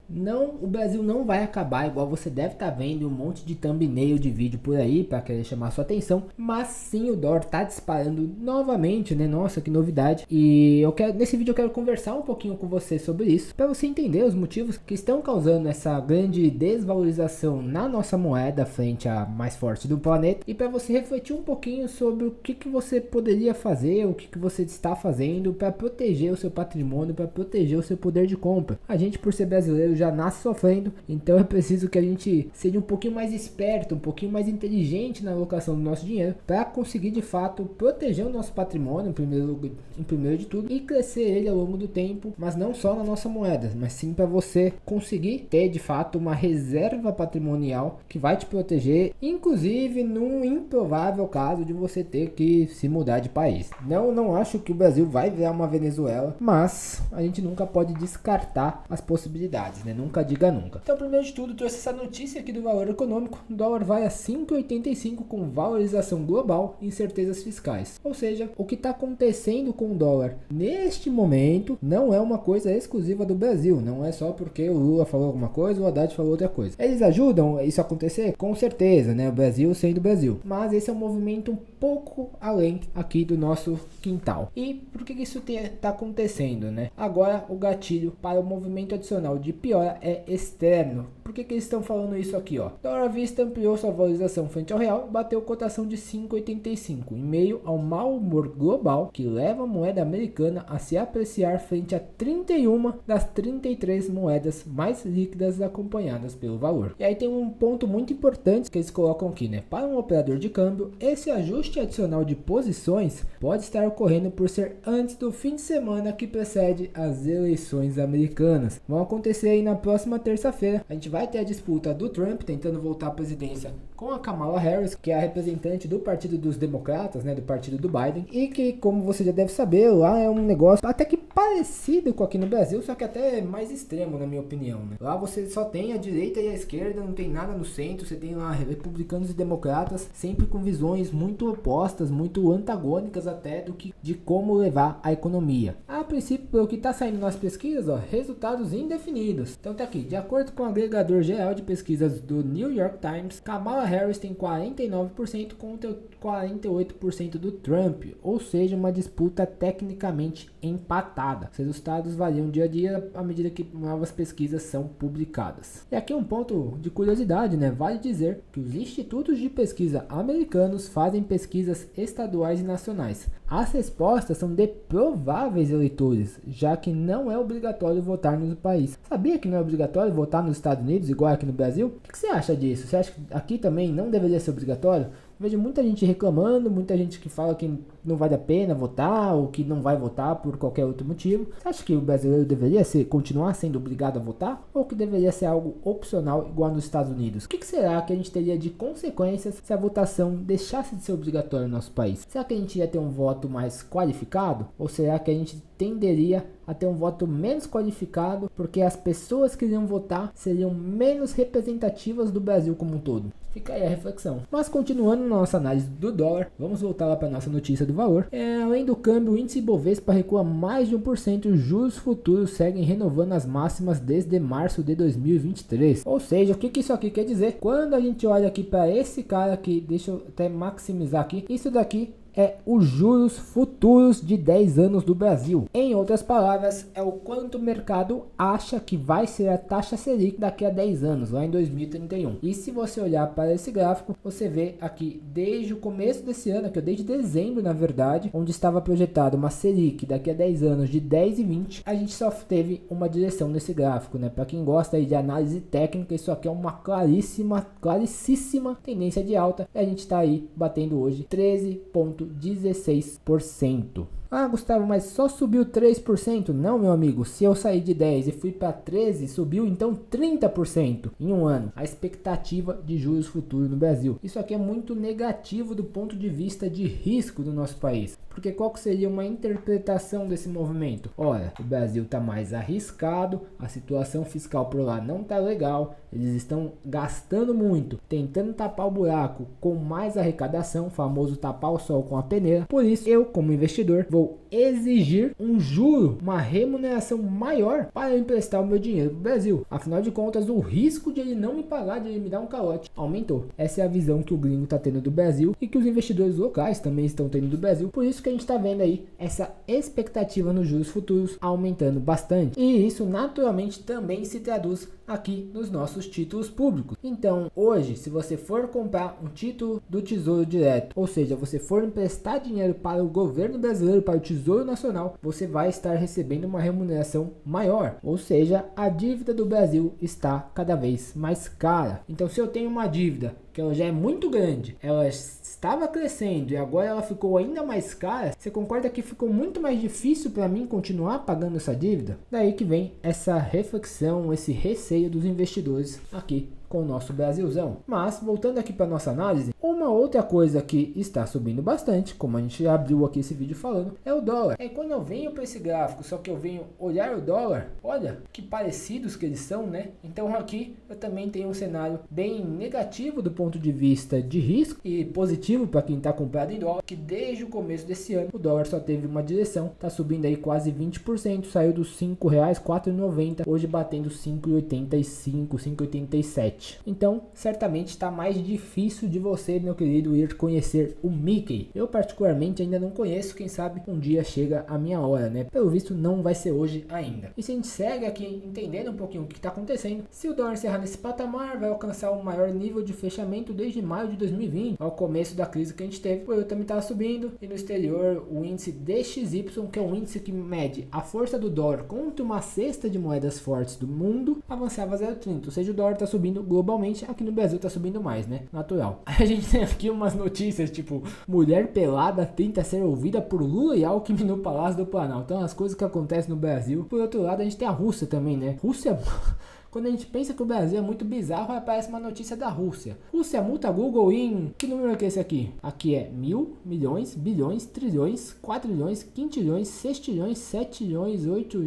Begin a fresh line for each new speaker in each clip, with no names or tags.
Não, o Brasil não vai acabar, igual você deve estar vendo um monte de thumbnail de vídeo por aí para querer chamar sua atenção, mas sim, o dólar tá disparando novamente, né? Nossa, que novidade. E nesse vídeo eu quero conversar um pouquinho com você sobre isso, para você entender os motivos que estão causando essa grande desvalorização na nossa moeda frente à mais forte do planeta, e para você refletir um pouquinho sobre o que você poderia fazer, o que você está fazendo para proteger o seu patrimônio, para proteger o seu poder de compra. A gente, por ser brasileiro, já nasce sofrendo, então é preciso que a gente seja um pouquinho mais esperto, um pouquinho mais inteligente na alocação do nosso dinheiro, para conseguir de fato proteger o nosso patrimônio em primeiro de tudo, e crescer ele ao longo do tempo, mas não só na nossa moeda, mas sim para você conseguir ter de fato uma reserva patrimonial que vai te proteger, inclusive num improvável caso de você ter que se mudar de país. Não acho que o Brasil vai virar uma Venezuela, mas a gente nunca pode descartar as possibilidades, né? Nunca diga nunca. Então, primeiro de tudo, trouxe essa notícia aqui do Valor Econômico. O dólar vai a 5,85 com valorização global e incertezas fiscais. Ou seja, o que está acontecendo com o dólar neste momento não é uma coisa exclusiva do Brasil. Não é só porque o Lula falou alguma coisa ou o Haddad falou outra coisa. Eles ajudam isso a acontecer? Com certeza, né? O Brasil sendo Brasil. Mas esse é um movimento um pouco além aqui do nosso quintal. E por que isso está acontecendo, né? Agora o gatilho para o movimento adicional de piora é externo. Por que eles estão falando isso aqui, ó? Dólar à vista ampliou sua valorização frente ao real, bateu cotação de 5,85 em meio ao mau humor global que leva a moeda americana a se apreciar frente a 31 das 33 moedas mais líquidas acompanhadas pelo valor. E aí tem um ponto muito importante que eles colocam aqui, né? Para um operador de câmbio, esse ajuste adicional de posições pode estar ocorrendo por ser antes do fim de semana que precede as eleições americanas. Vão acontecer aí na próxima terça-feira. A gente vai ter a disputa do Trump tentando voltar à presidência com a Kamala Harris, que é a representante do Partido dos Democratas, né, do partido do Biden, e que, como você já deve saber, lá é um negócio até que parecido com aqui no Brasil, só que até mais extremo, na minha opinião, né? Lá você só tem a direita e a esquerda, não tem nada no centro, você tem lá republicanos e democratas, sempre com visões muito opostas, muito antagônicas até de como levar a economia. A princípio, pelo que está saindo nas pesquisas, ó, resultados indefinidos. Então tá aqui, de acordo com o agregador geral de pesquisas do New York Times, Kamala Harris tem 49% contra 48% do Trump, ou seja, uma disputa tecnicamente empatada. Os resultados variam dia a dia à medida que novas pesquisas são publicadas. E aqui um ponto de curiosidade, né? Vale dizer que os institutos de pesquisa americanos fazem pesquisas estaduais e nacionais. As respostas são de prováveis eleitores, já que não é obrigatório votar no país. Sabia que não é obrigatório votar nos Estados Unidos, igual aqui no Brasil? O que você acha disso? Você acha que aqui também não deveria ser obrigatório? Vejo muita gente reclamando, muita gente que fala que não vale a pena votar ou que não vai votar por qualquer outro motivo. Você acha que o brasileiro deveria continuar sendo obrigado a votar ou que deveria ser algo opcional igual nos Estados Unidos? O que será que a gente teria de consequências se a votação deixasse de ser obrigatória no nosso país? Será que a gente ia ter um voto mais qualificado ou será que a gente tenderia a ter um voto menos qualificado porque as pessoas que iriam votar seriam menos representativas do Brasil como um todo? Fica aí a reflexão. Mas continuando na nossa análise do dólar, vamos voltar lá para a nossa notícia do valor. Além do câmbio, o índice Ibovespa recua mais de 1%, os juros futuros seguem renovando as máximas desde março de 2023. Ou seja, o que isso aqui quer dizer? Quando a gente olha aqui para esse cara aqui, deixa eu até maximizar aqui, isso daqui é os juros futuros de 10 anos do Brasil. Em outras palavras, é o quanto o mercado acha que vai ser a taxa Selic daqui a 10 anos, lá em 2031. E se você olhar para esse gráfico, você vê aqui desde o começo desse ano, que desde dezembro, na verdade, onde estava projetado uma Selic daqui a 10 anos de 10 e 20, a gente só teve uma direção nesse gráfico, né? Para quem gosta aí de análise técnica, isso aqui é uma claríssima tendência de alta. E a gente está aí batendo hoje 13,16%. Ah, Gustavo, mas só subiu 3%? Não, meu amigo, se eu sair de 10 e fui para 13, subiu então 30% em um ano. A expectativa de juros futuros no Brasil. Isso aqui é muito negativo do ponto de vista de risco do nosso país. Porque qual que seria uma interpretação desse movimento? Olha, o Brasil está mais arriscado, a situação fiscal por lá não está legal, eles estão gastando muito, tentando tapar o buraco com mais arrecadação, famoso tapar o sol com a peneira. Por isso, eu como investidor, vou vou exigir um juro, uma remuneração maior para eu emprestar o meu dinheiro para o Brasil. Afinal de contas, o risco de ele não me pagar, de ele me dar um calote, aumentou. Essa é a visão que o gringo está tendo do Brasil e que os investidores locais também estão tendo do Brasil. Por isso que a gente está vendo aí essa expectativa nos juros futuros aumentando bastante. E isso naturalmente também se traduz aqui nos nossos títulos públicos. Então, hoje, se você for comprar um título do Tesouro Direto, ou seja, você for emprestar dinheiro para o governo brasileiro, para o Tesouro Nacional, você vai estar recebendo uma remuneração maior. Ou seja, a dívida do Brasil está cada vez mais cara. Então, se eu tenho uma dívida que ela já é muito grande, ela estava crescendo e agora ela ficou ainda mais cara, você concorda que ficou muito mais difícil para mim continuar pagando essa dívida? Daí que vem essa reflexão, esse receio dos investidores aqui com o nosso Brasilzão. Mas, voltando aqui para nossa análise, uma outra coisa que está subindo bastante, como a gente abriu aqui esse vídeo falando, é o dólar. É quando eu venho para esse gráfico, só que eu venho olhar o dólar, olha que parecidos que eles são, né? Então aqui eu também tenho um cenário bem negativo do ponto de vista de risco e positivo para quem está comprado em dólar, que desde o começo desse ano o dólar só teve uma direção, está subindo aí quase 20%, saiu dos R$ 5,00, 4,90, hoje batendo 5,85, 5,87. Então, certamente está mais difícil de você, meu querido, ir conhecer o Mickey. Eu particularmente ainda não conheço, quem sabe um dia chega a minha hora, né? Pelo visto não vai ser hoje ainda. E se a gente segue aqui entendendo um pouquinho o que está acontecendo, se o dólar encerrar nesse patamar, vai alcançar o maior nível de fechamento desde maio de 2020, ao começo da crise que a gente teve. O euro também estava subindo e no exterior o índice DXY, que é um índice que mede a força do dólar contra uma cesta de moedas fortes do mundo, avançava 0,30, ou seja, o dólar está subindo globalmente. Aqui no Brasil tá subindo mais, né? Natural. A gente tem aqui umas notícias tipo: mulher pelada tenta ser ouvida por Lula e Alckmin no Palácio do Planalto. Então as coisas que acontecem no Brasil. Por outro lado, a gente tem a Rússia também, né? Rússia... Quando a gente pensa que o Brasil é muito bizarro, aparece uma notícia da Rússia. Rússia multa Google em... Que número que é esse aqui? Aqui é 1.000, milhões, bilhões, trilhões, 4 quintilhões, 6 7 8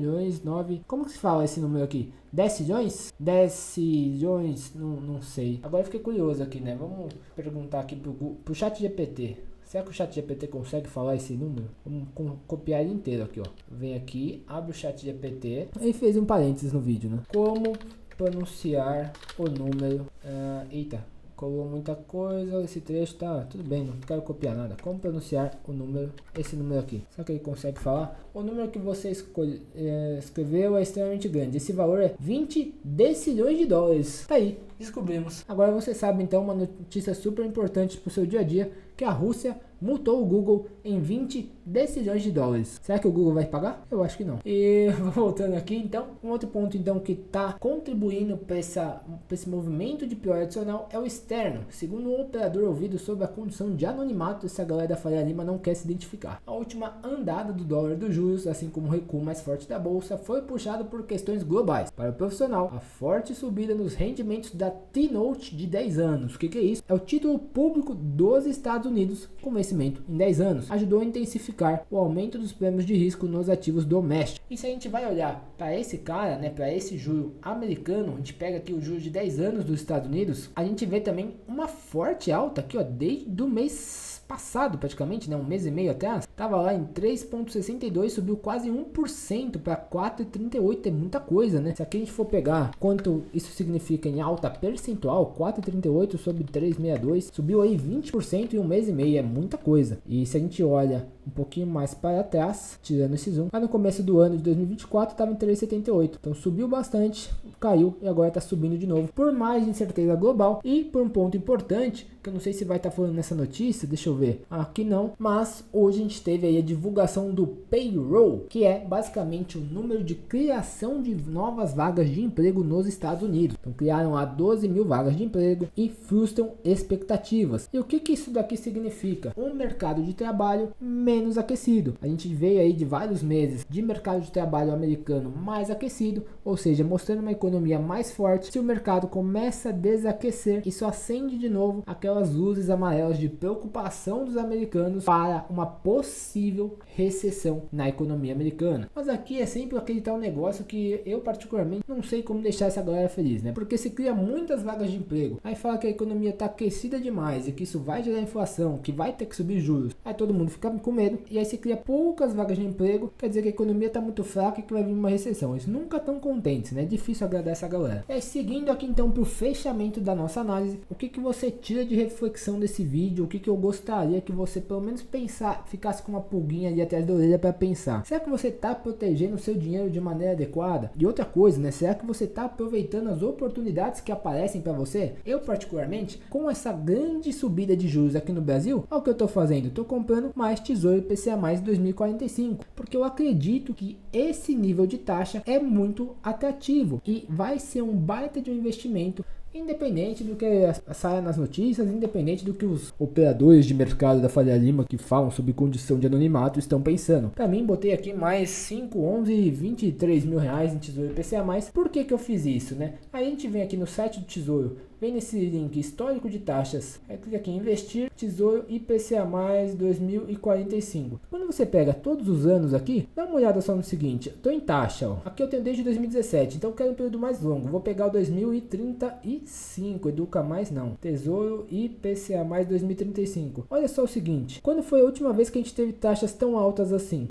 9... Como que se fala esse número aqui? 10 milhões? 10 milhões? Não sei. Agora eu fiquei curioso aqui, né? Vamos perguntar aqui pro chat GPT. Será que o chat GPT consegue falar esse número? Vamos copiar ele inteiro aqui, ó. Vem aqui, abre o chat GPT. Ele fez um parênteses no vídeo, né? Como pronunciar o número... eita, colou muita coisa. Esse trecho tá... Tudo bem, não quero copiar nada. Como pronunciar o número... Esse número aqui. Será que ele consegue falar? O número que você escreveu é extremamente grande. Esse valor é 20 decilhões de dólares. Tá aí, descobrimos. Agora você sabe então uma notícia super importante pro seu dia a dia, que a Rússia multou o Google em 20 decilhões de dólares. Será que o Google vai pagar? Eu acho que não. E voltando aqui então, um outro ponto então que está contribuindo para esse movimento de pior adicional é o externo. Segundo um operador ouvido sobre a condição de anonimato, essa galera da Faria Lima não quer se identificar. A última andada do dólar dos juros, assim como o recuo mais forte da bolsa, foi puxado por questões globais. Para o profissional, a forte subida nos rendimentos da T-Note de 10 anos. O que é isso? É o título público dos Estados Unidos com vencimento em 10 anos. Ajudou a intensificar o aumento dos prêmios de risco nos ativos domésticos. E se a gente vai olhar para esse cara, né, para esse juro americano, a gente pega aqui o juro de 10 anos dos Estados Unidos, a gente vê também uma forte alta aqui, ó, desde o mês passado praticamente, né, um mês e meio atrás, tava lá em 3,62, subiu quase 1% para 4,38, é muita coisa, né? Se aqui a gente for pegar quanto isso significa em alta percentual, 4,38 sobre 3,62, subiu aí 20% em um mês e meio, é muita coisa. E se a gente olha um pouquinho mais para trás, tirando esse zoom, lá no começo do ano de 2024 estava em 3,78, então subiu bastante, caiu e agora está subindo de novo, por mais incerteza global e por um ponto importante, que eu não sei se vai estar falando nessa notícia, deixa eu ver, aqui não, mas hoje a gente teve aí a divulgação do payroll, que é basicamente o número de criação de novas vagas de emprego nos Estados Unidos. Então criaram lá 12 mil vagas de emprego e frustram expectativas. E o que isso daqui significa? Um mercado de trabalho menos aquecido. A gente veio aí de vários meses de mercado de trabalho americano mais aquecido, ou seja, mostrando uma economia economia mais forte, se o mercado começa a desaquecer, isso acende de novo aquelas luzes amarelas de preocupação dos americanos para uma possível recessão na economia americana. Mas aqui é sempre aquele tal negócio que eu particularmente não sei como deixar essa galera feliz, né? Porque se cria muitas vagas de emprego, aí fala que a economia está aquecida demais e que isso vai gerar inflação, que vai ter que subir juros, aí todo mundo fica com medo e aí se cria poucas vagas de emprego, quer dizer que a economia está muito fraca e que vai vir uma recessão. Eles nunca estão contentes, né? É difícil agradar essa galera. E aí, seguindo aqui então para o fechamento da nossa análise, o que você tira de reflexão desse vídeo? O que eu gostaria que você pelo menos ficasse com uma pulguinha ali atrás da orelha para pensar? Será que você está protegendo o seu dinheiro de maneira adequada? E outra coisa, né? Será que você está aproveitando as oportunidades que aparecem para você? Eu particularmente, com essa grande subida de juros aqui no Brasil, olha o que eu estou fazendo. Estou comprando mais Tesouro IPCA mais 2045, porque eu acredito que esse nível de taxa é muito atrativo e vai ser um baita de um investimento, independente do que saia nas notícias, independente do que os operadores de mercado da Faria Lima que falam sobre condição de anonimato estão pensando. Para mim, botei aqui mais 5, 11, 23 mil reais em Tesouro IPCA+. Por que eu fiz isso, né? Aí a gente vem aqui no site do Tesouro, vem nesse link histórico de taxas, aí clica aqui em investir, Tesouro IPCA+, 2045. Quando você pega todos os anos aqui, dá uma olhada só no seguinte, estou em taxa, ó. Aqui eu tenho desde 2017, então eu quero um período mais longo, vou pegar o 2035, Educa Mais não, Tesouro IPCA+, 2035. Olha só o seguinte, quando foi a última vez que a gente teve taxas tão altas assim?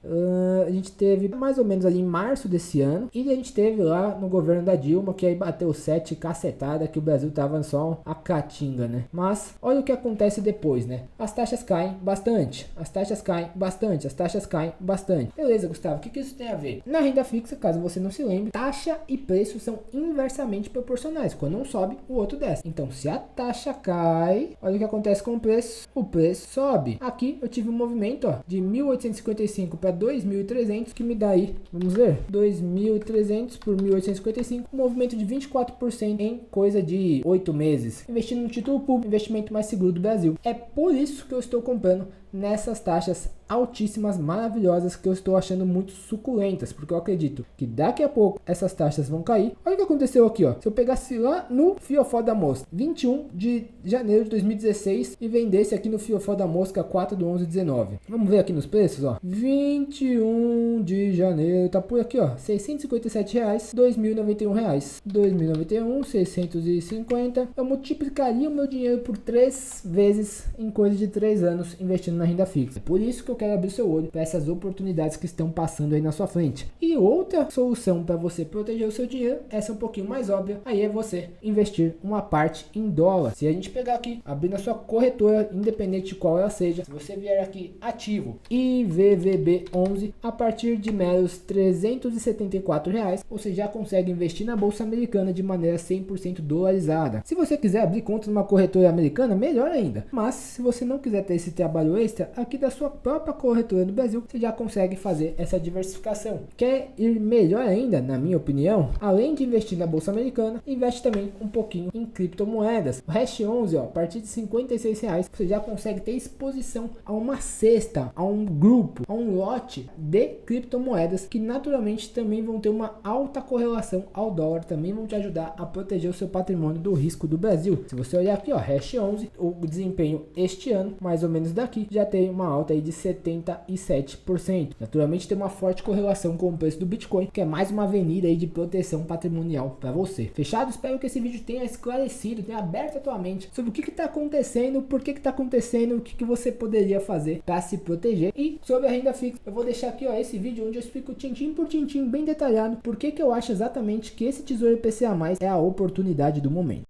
A gente teve mais ou menos ali em março desse ano, e a gente teve lá no governo da Dilma, que aí bateu 7 cacetada, que o Brasil tava só a caatinga, né? Mas olha o que acontece depois, né? As taxas caem bastante, as taxas caem bastante, as taxas caem bastante. Beleza, Gustavo, o que isso tem a ver? Na renda fixa, caso você não se lembre, taxa e preço são inversamente proporcionais. Quando um sobe, o outro desce. Então, se a taxa cai, olha o que acontece com o preço sobe. Aqui eu tive um movimento, ó, de 1.855 para 2.300, que me dá aí, vamos ver, 2.300 por 1.855, um movimento de 24% em coisa de 8 meses, investindo no título público, investimento mais seguro do Brasil. É por isso que eu estou comprando nessas taxas altíssimas, maravilhosas, que eu estou achando muito suculentas, porque eu acredito que daqui a pouco essas taxas vão cair. Olha o que aconteceu aqui, ó. Se eu pegasse lá no Fiofó da Mosca, 21 de janeiro de 2016, e vendesse aqui no Fiofó da Mosca 4/11/19. Vamos ver aqui nos preços, ó. 21 de janeiro, tá por aqui, ó. R$657, R$2.091. 2.091, 650. Eu multiplicaria o meu dinheiro por 3 vezes em coisa de 3 anos investindo na renda fixa. É por isso que eu quero abrir seu olho para essas oportunidades que estão passando aí na sua frente. E outra solução para você proteger o seu dinheiro, essa é um pouquinho mais óbvia, aí é você investir uma parte em dólar. Se a gente pegar aqui, abrir na sua corretora, independente de qual ela seja, se você vier aqui ativo IVVB11, a partir de meros R$374, você já consegue investir na bolsa americana de maneira 100% dolarizada. Se você quiser abrir conta numa corretora americana, melhor ainda. Mas se você não quiser ter esse trabalho extra, aqui da sua própria corretora no Brasil, você já consegue fazer essa diversificação. Quer ir melhor ainda, na minha opinião? Além de investir na bolsa americana, investe também um pouquinho em criptomoedas. O Hash 11, ó, a partir de R$56, você já consegue ter exposição a uma cesta, a um grupo, a um lote de criptomoedas que naturalmente também vão ter uma alta correlação ao dólar, também vão te ajudar a proteger o seu patrimônio do risco do Brasil. Se você olhar aqui, ó, Hash 11, o desempenho este ano, mais ou menos daqui, já tem uma alta aí de 77%. Naturalmente tem uma forte correlação com o preço do Bitcoin, que é mais uma avenida aí de proteção patrimonial para você. Fechado? Espero que esse vídeo tenha esclarecido, tenha aberto a tua mente sobre o que está acontecendo, por que está acontecendo, o que você poderia fazer para se proteger. E sobre a renda fixa, eu vou deixar aqui, ó, esse vídeo onde eu explico tintim por tintim, bem detalhado, por que eu acho exatamente que esse Tesouro IPCA+ é a oportunidade do momento.